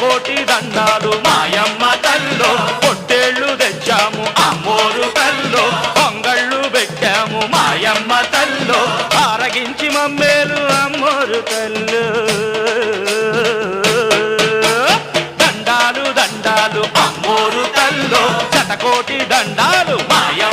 శతకోటి దండాలు మాయమ్మ తల్లో పొట్టేళ్లు తెచ్చాము అమ్మోరు తల్లో పొంగళ్ళు పెట్టాము మాయమ్మ తల్లో ఆరగించి మమ్మేలు అమ్మోరు తల్లు దండాలు దండాలు అమ్మోరు తల్లో శతకోటి దండాలు మాయమ్మ